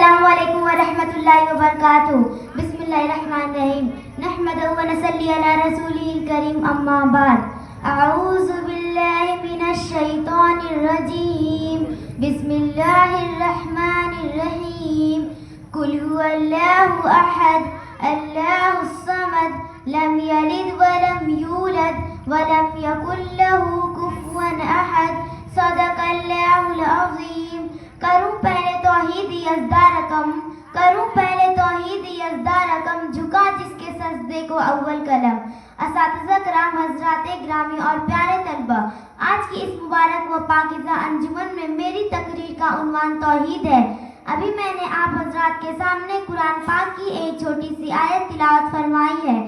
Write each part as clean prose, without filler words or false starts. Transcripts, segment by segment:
السلام علیکم ورحمۃ اللہ وبرکاتہ. بسم اللہ الرحمن الرحیم. نحمده ونصلی علی رسولہ الکریم. اما بعد. اعوذ باللہ من الشیطان الرجیم. بسم اللہ الرحمن الرحیم. قل هو اللہ احد اللہ الصمد لم یلد ولم یولد ولم یکن له کفوا احد. صدق اللہ العظیم. کروں پہلے توحید یزدہ رقم، کروں پہلے توحید یزدہ رقم، جھکا جس کے سجدے کو اول قلم. اساتذہ کرام، حضرات گرامی اور پیارے طلبہ، آج کی اس مبارک و پاکیزہ انجمن میں میری تقریر کا عنوان توحید ہے. ابھی میں نے آپ حضرات کے سامنے قرآن پاک کی ایک چھوٹی سی آیت تلاوت فرمائی ہے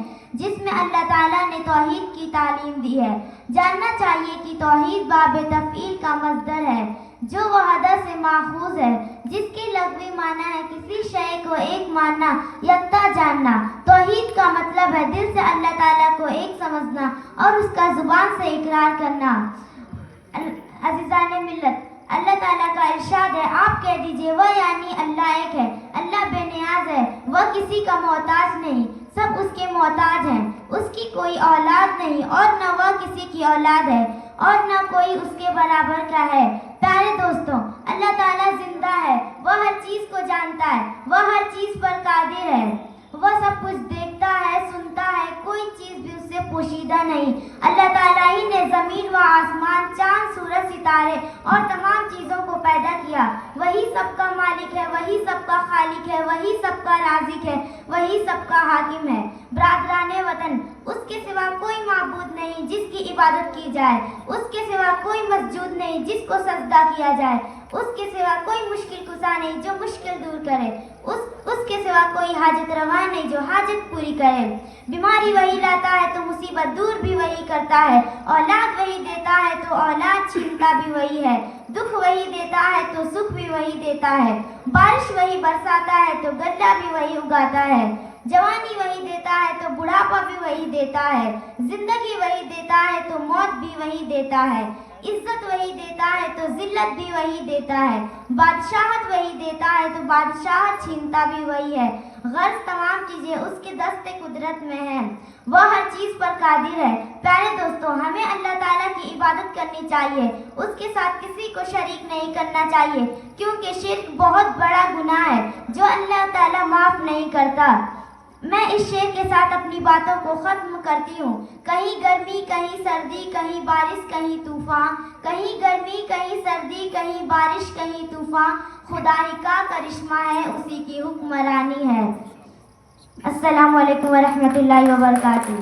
جس میں اللہ تعالیٰ نے توحید کی تعلیم دی ہے. جاننا چاہیے کہ توحید باب تفعیل کا مصدر ہے جو وحدہ سے ماخوذ ہے، جس کے لغوی معنی ہے کسی شے کو ایک ماننا، یکتا جاننا. توحید کا مطلب ہے دل سے اللہ تعالیٰ کو ایک سمجھنا اور اس کا زبان سے اقرار کرنا. عزیزان ملت، اللہ تعالیٰ کا ارشاد ہے، آپ کہہ دیجئے وہ یعنی اللہ ایک ہے، اللہ بے نیاز ہے، وہ کسی کا محتاج نہیں، سب اس کے محتاج ہیں. اس کی کوئی اولاد نہیں اور نہ وہ کسی کی اولاد ہے اور نہ کوئی اس کے برابر کا ہے. پیارے دوستوں، اللہ تعالیٰ زندہ ہے، وہ ہر چیز کو جانتا ہے، وہ ہر چیز پر قادر ہے، وہ سب کچھ دیکھتا ہے، سنتا ہے، کوئی چیز بھی اس سے پوشیدہ نہیں. اللہ تعالیٰ ہی نے زمین و آسمان، چاند، سورج، ستارے اور تمام چیزوں کو پیدا کیا. وہی سب کا مالک ہے، وہی سب کا خالق ہے، وہی سب کا رازق ہے، وہی سب کا حاکم ہے. برادران وطن، اس کے سوا کوئی معبود نہیں جس کی عبادت کی جائے، اس کے سوا کوئی مسجود نہیں جس کو سجدہ کیا جائے، اس کے سوا کوئی مشکل کشا نہیں جو مشکل دور کرے، اس کے سوا کوئی حاجت روا نہیں جو حاجت پوری کرے. بیماری وہی لاتا ہے تو مصیبت دور بھی وہی کرتا ہے، اولاد وہی دیتا ہے تو اولاد چھینتا بھی وہی ہے، دکھ وہی دیتا ہے تو سکھ بھی وہی دیتا ہے، بارش وہی برساتا ہے تو غلہ بھی وہی اگاتا ہے، جوانی وہی دیتا ہے تو بڑھاپا بھی وہی دیتا ہے، زندگی وہی دیتا ہے تو موت بھی وہی دیتا ہے، عزت وہی دیتا ہے تو ذلت بھی وہی دیتا ہے، بادشاہت وہی دیتا ہے تو بادشاہت چھینتا بھی وہی ہے. غرض تمام چیزیں اس کے دست قدرت میں ہیں، وہ ہر چیز پر قادر ہے. پیارے دوستوں، ہمیں اللہ تعالیٰ کی عبادت کرنی چاہیے، اس کے ساتھ کسی کو شریک نہیں کرنا چاہیے، کیونکہ شرک بہت بڑا گناہ ہے جو اللہ تعالیٰ معاف نہیں کرتا. میں اس شعر کے ساتھ اپنی باتوں کو ختم کرتی ہوں. کہیں گرمی کہیں سردی، کہیں بارش کہیں طوفان، کہیں گرمی کہیں سردی، کہیں بارش کہیں طوفان، خدا ہی کا کرشمہ ہے، اسی کی حکمرانی ہے. السلام علیکم ورحمۃ اللہ وبرکاتہ.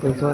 پیسہ